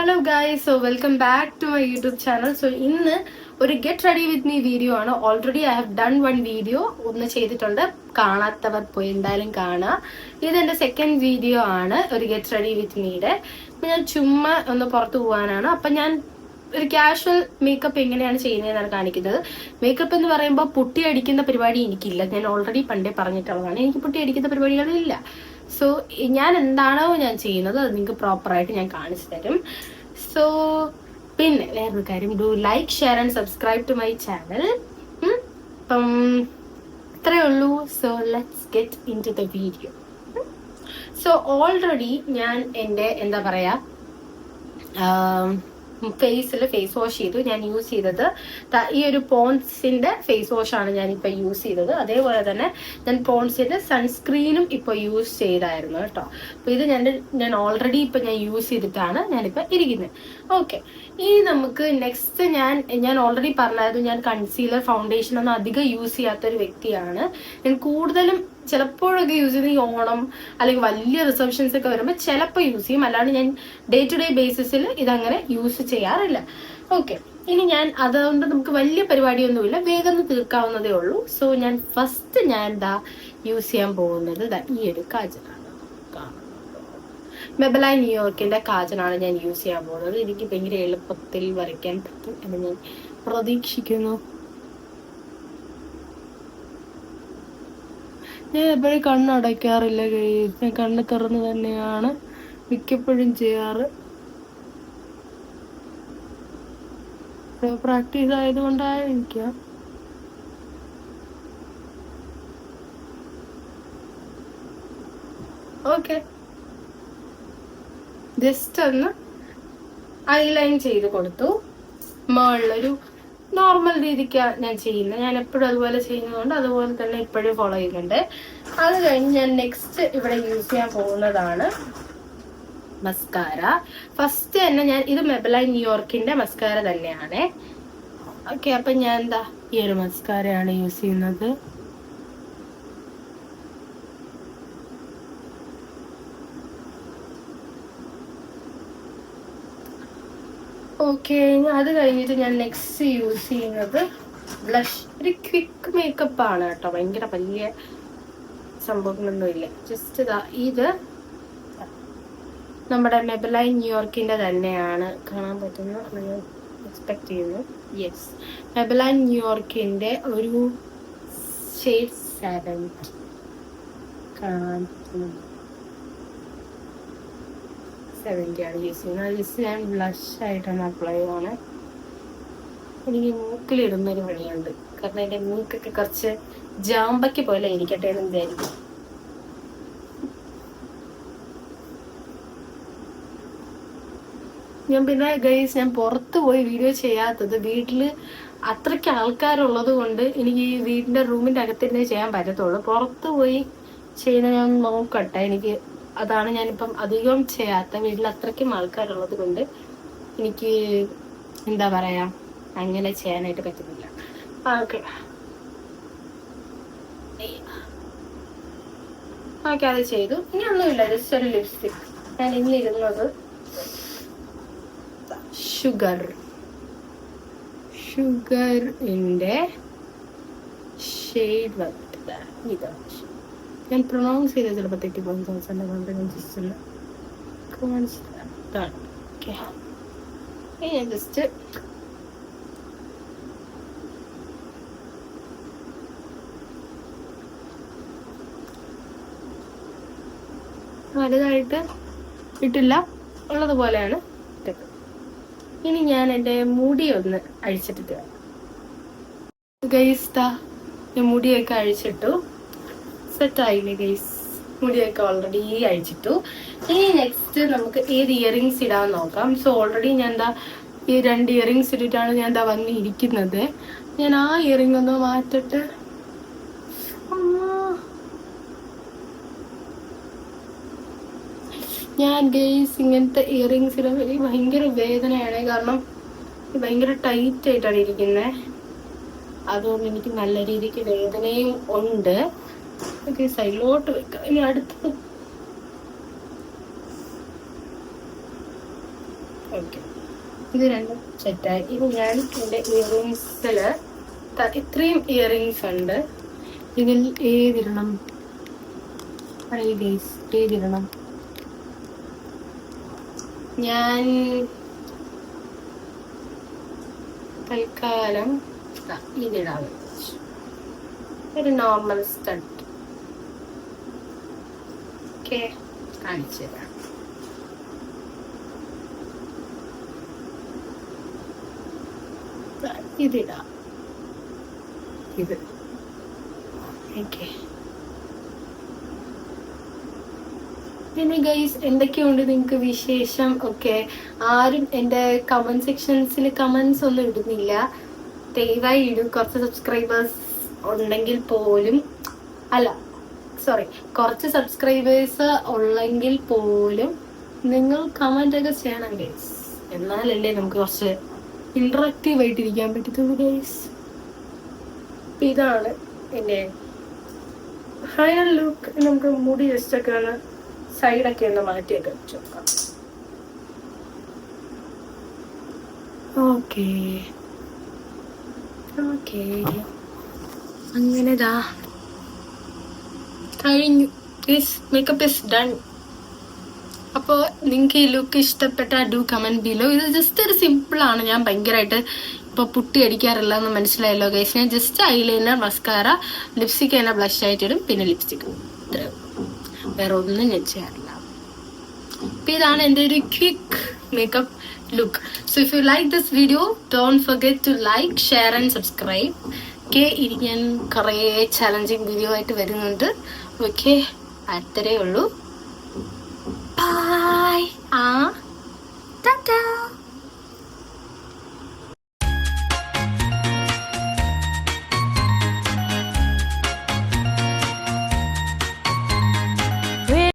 Hello guys, so welcome back to my YouTube channel. So ഇന്ന് ഒരു get ready with me video ആണ്. Already I have done one video, ഒന്ന് ചെയ്തിട്ടുണ്ട്. കാണാത്തവർ പോയി എന്തായാലും കാണുക. ഇതെന്റെ സെക്കൻഡ് വീഡിയോ ആണ്, ഒരു ഗെറ്റ് റെഡി വിത്ത് മീയുടെ. ഞാൻ ചുമ്മാ ഒന്ന് പുറത്തു പോകാനാണ്. അപ്പൊ ഞാൻ ഒരു കാഷ്വൽ മേക്കപ്പ് എങ്ങനെയാണ് ചെയ്യുന്നതെന്നാണ് കാണിക്കുന്നത്. മേക്കപ്പ് എന്ന് പറയുമ്പോൾ പുട്ടി അടിക്കുന്ന പരിപാടി എനിക്കില്ല. ഞാൻ ഓൾറെഡി പണ്ടേ പറഞ്ഞിട്ടുള്ളതാണ്, എനിക്ക് പുട്ടി അടിക്കുന്ന പരിപാടികളില്ല. സോ ഞാൻ എന്താണോ ഞാൻ ചെയ്യുന്നത് അത് നിങ്ങൾക്ക് പ്രോപ്പറായിട്ട് ഞാൻ കാണിച്ചു തരും. സോ പിന്നെ വേറൊരു കാര്യം, do like, share and subscribe to my channel. അപ്പം ഇത്രയേ ഉള്ളൂ. So let's get into the video. So already ഞാൻ എൻ്റെ എന്താ പറയാ ഫേസിൽ ഫേസ് വാഷ് ചെയ്തു. ഞാൻ യൂസ് ചെയ്തത് ഈ ഒരു പോൺസിന്റെ ഫേസ് വാഷ് ആണ് ഞാൻ ഇപ്പൊ യൂസ് ചെയ്തത്. അതേപോലെ തന്നെ ഞാൻ പോൺസിന്റെ സൺസ്ക്രീനും ഇപ്പൊ യൂസ് ചെയ്തായിരുന്നു കേട്ടോ. അപ്പൊ ഇത് ഞാൻ ഓൾറെഡി ഇപ്പൊ ഞാൻ യൂസ് ചെയ്തിട്ടാണ് ഞാനിപ്പോ ഇരിക്കുന്നത്. ഓക്കെ, ഇനി നമുക്ക് നെക്സ്റ്റ് ഞാൻ ഓൾറെഡി പറഞ്ഞായിരുന്നു, ഞാൻ കൺസീലർ ഫൗണ്ടേഷൻ ഒന്നും അധികം യൂസ് ചെയ്യാത്തൊരു വ്യക്തിയാണ്. ഞാൻ കൂടുതലും ചിലപ്പോഴൊക്കെ യൂസ് ചെയ്യുന്ന ഈ ഓണം അല്ലെങ്കിൽ വലിയ റിസപ്ഷൻസ് ഒക്കെ വരുമ്പോൾ ചിലപ്പോൾ യൂസ് ചെയ്യും. അല്ലാണ്ട് ഞാൻ ഡേ ടു ഡേ ബേസിസിൽ ഇതങ്ങനെ യൂസ് ചെയ്യാറില്ല. ഓക്കെ, ഇനി ഞാൻ അതുകൊണ്ട് നമുക്ക് വലിയ പരിപാടിയൊന്നുമില്ല, വേഗം തീർക്കാവുന്നതേ ഉള്ളൂ. സോ ഞാൻ ഫസ്റ്റ് യൂസ് ചെയ്യാൻ പോകുന്നത് ഈ ഒരു കാജലാണ്. മെബലൈൻ ന്യൂയോർക്കിന്റെ കാജലാണ് ഞാൻ യൂസ് ചെയ്യാൻ പോകുന്നത്. എനിക്ക് ഭയങ്കര എളുപ്പത്തിൽ വരയ്ക്കാൻ പറ്റും എന്ന് ഞാൻ പ്രതീക്ഷിക്കുന്നു. ഞാൻ എപ്പോഴും കണ്ണടയ്ക്കാറില്ല ഗൈസ്, ഞാൻ കണ്ണ് തുറന്ന് തന്നെയാണ് മിക്കപ്പോഴും ചെയ്യാറ്. പ്രാക്ടീസ് ആയതുകൊണ്ടായിരിക്കാം. ഓക്കെ, ജസ്റ്റ് ഒന്ന് ഐലൈൻ ചെയ്ത് കൊടുത്തു. മുകളിലൊരു നോർമൽ രീതിക്കാണ് ഞാൻ ചെയ്യുന്നത്. ഞാൻ എപ്പോഴും അതുപോലെ ചെയ്യുന്നതുകൊണ്ട് അതുപോലെ തന്നെ ഇപ്പോഴും ഫോളോ ചെയ്യുന്നുണ്ട്. അത് കഴിഞ്ഞ് ഞാൻ നെക്സ്റ്റ് ഇവിടെ യൂസ് ചെയ്യാൻ പോകുന്നതാണ് മസ്കാര. ഫസ്റ്റ് തന്നെ ഇത് മെബലൈൻ ന്യൂയോർക്കിന്റെ മസ്കാര തന്നെയാണ്. ഓക്കെ, അപ്പൊ ഞാൻ ഈ ഒരു മസ്കാരയാണ് യൂസ് ചെയ്യുന്നത്. ഓക്കെ, അത് കഴിഞ്ഞിട്ട് ഞാൻ നെക്സ്റ്റ് യൂസ് ചെയ്യുന്നത് ബ്ലഷ്. ഒരു ക്വിക്ക് മേക്കപ്പ് ആണ് കേട്ടോ, ഭയങ്കര വലിയ സംഭവങ്ങളൊന്നുമില്ല. ജസ്റ്റ് ഇത് നമ്മുടെ മെബലൈൻ ന്യൂയോർക്കിന്റെ തന്നെയാണ്. കാണാൻ പറ്റുന്നു ഞാൻ എക്സ്പെക്ട് ചെയ്യുന്നു. യെസ്, മെബലൈൻ ന്യൂയോർക്കിന്റെ ഒരു ഷെയ്ഡ് 70 കാണാൻ പറ്റുന്നു. 70 ആണ് യൂസ് ചെയ്യുന്നത്. ജസ്റ്റ് ഞാൻ ബ്ലഷ് ആയിട്ടാണ് അപ്ലൈ ചെയ്യുന്നത്. എനിക്ക് മൂക്കിലിടുന്നൊരു പണിയുണ്ട്, കാരണം എൻ്റെ മൂക്കൊക്കെ കുറച്ച് ജാമ്പയ്ക്ക് പോലെ ഇരിക്കട്ടെ എന്ന് വിചാരിക്കും. ഞാൻ പിന്നെ ഗൈസ്, ഞാൻ പുറത്ത് പോയി വീഡിയോ ചെയ്യാത്തത്, വീട്ടില് അത്രയ്ക്ക് ആൾക്കാരുള്ളത് കൊണ്ട് എനിക്ക് ഈ വീടിന്റെ റൂമിന്റെ അകത്തിരുന്നേ ചെയ്യാൻ പറ്റത്തുള്ളൂ. പുറത്ത് പോയി ചെയ്യുന്ന ഞാൻ നോക്കട്ടെ. എനിക്ക് അതാണ് ഞാനിപ്പം അധികം ചെയ്യാത്ത. വീട്ടിൽ അത്രയ്ക്കും ആൾക്കാരുള്ളത് കൊണ്ട് എനിക്ക് എന്താ പറയാ അങ്ങനെ ചെയ്യാനായിട്ട് പറ്റുന്നില്ല. ഓക്കെ ഓക്കെ, അത് ചെയ്തു. ഇനി ഒന്നുമില്ല, ജസ്റ്റ് ഒരു ലിപ്സ്റ്റിക്. ഞാൻ ഇനി ഇരുന്നത് ഷുഗറിന്റെ ഷെയ്ഡ് വന്നിട്ട് ഇതാണ്. ഞാൻ പ്രൊണൗൺസ് ചെയ്ത ചിലപ്പോൾ തെറ്റിപ്പോകും. ഞാൻ ജസ്റ്റ് വലുതായിട്ട് ഇട്ടില്ല, ഉള്ളതുപോലെയാണ് ഇട്ടത്. ഇനി ഞാൻ എൻ്റെ മുടി ഒന്ന് അഴിച്ചിട്ടിട്ട് വരാം. ഗൈസ്, ഞാൻ മുടിയൊക്കെ അഴിച്ചിട്ടു. സെറ്റായില്ലേ ഗൈസ്? മുടിയൊക്കെ ഓൾറെഡി അഴിച്ചിട്ടു. ഇനി നെക്സ്റ്റ് നമുക്ക് ഏത് ഇയറിങ്സ് ഇടാൻ നോക്കാം. സോ ഓൾറെഡി ഞാൻ ഈ 2 ഇയറിങ്സ് ഇട്ടിട്ടാണ് ഞാൻ വന്നിരിക്കുന്നത്. ഞാൻ ആ ഇയറിങ് ഒന്ന് മാറ്റിട്ട് ഞാൻ ഗൈസ് ഇങ്ങനത്തെ ഇയറിങ്സ് ഇടാൻ ഭയങ്കര വേദനയാണ്, കാരണം ഭയങ്കര ടൈറ്റ് ആയിട്ടാണ് ഇരിക്കുന്നത്. അതുകൊണ്ട് എനിക്ക് നല്ല രീതിക്ക് വേദനയും ഉണ്ട്. ഓക്കെ, സൈഡിലോട്ട് വെക്കാം. ഇനി അടുത്തത് ഓക്കെ, ഇത് രണ്ടും സെറ്റായി. ഇനി ഞാൻ എൻ്റെ ഇയറിങ്സിൽ ഇത്രയും ഇയറിങ്സ് ഉണ്ട്. ഇതിൽ ഏതിടണം? ഏതിടണം? ഞാൻ തൽക്കാലം ഇതിടാൻ ഒരു നോർമൽ സ്റ്റഡ്. ഓക്കെ, കാണിച്ചു തരാം. ഇതിടാം, ഇത്. ഓക്കെ, പിന്നെ ഗൈസ് എന്തൊക്കെയുണ്ട് നിങ്ങൾക്ക് വിശേഷം? ഓക്കെ, ആരും എൻ്റെ കമൻറ്റ് സെക്ഷൻസിൽ കമൻസ് ഒന്നും ഇടുന്നില്ല. ദയവായി ഇടും. കുറച്ച് സബ്സ്ക്രൈബേഴ്സ് ഉണ്ടെങ്കിൽ പോലും, അല്ല സോറി, കുറച്ച് സബ്സ്ക്രൈബേഴ്സ് ഉള്ളെങ്കിൽ പോലും നിങ്ങൾ കമൻ്റ് ഒക്കെ ചെയ്യണം ഗൈസ്. എന്നാലല്ലേ നമുക്ക് കുറച്ച് ഇൻട്രാക്റ്റീവ് ആയിട്ടിരിക്കാൻ പറ്റത്തുള്ളൂ ഗൈസ്. ഇതാണ് എൻ്റെ ഫൈനൽ ലുക്ക്. നമുക്ക് മുടി ജസ്റ്റ് ഒക്കെ ഒന്ന് സൈഡൊക്കെ ഒന്ന് മാറ്റിയൊക്കെ വെച്ച് നോക്കാം. ഓക്കെ ഓക്കെ, അങ്ങനെതാ കഴിഞ്ഞു. Makeup is done. അപ്പോൾ നിങ്ങൾക്ക് ഈ ലുക്ക് ഇഷ്ടപ്പെട്ട ഡു കമൻറ്റ് ബിലോ. ഇത് ജസ്റ്റ് ഒരു സിമ്പിളാണ്. ഞാൻ ഭയങ്കരമായിട്ട് ഇപ്പോൾ പുട്ടി അടിക്കാറില്ല എന്ന് മനസ്സിലായല്ലോ ഗൈസ്. ഞാൻ ജസ്റ്റ് ഐലൈനർ, മസ്കാര, ലിപ്സ്റ്റിക് തന്നെ ബ്ലഷ് ആയിട്ടിടും, പിന്നെ ലിപ്സ്റ്റിക്. ഇത്രയും, വേറെ ഒന്നും ഞാൻ ചെയ്യാറില്ല. അപ്പോൾ ഇതാണ് എൻ്റെ ഒരു quick makeup look. So if you like this video, don't forget to like, share and subscribe. Okay, ഇനി ഞാൻ കുറേ ചലഞ്ചിങ് വീഡിയോ ആയിട്ട് വരുന്നുണ്ട്. ഓക്കെ, അത്രേ ഉള്ളൂ. Bye. Ta-ta.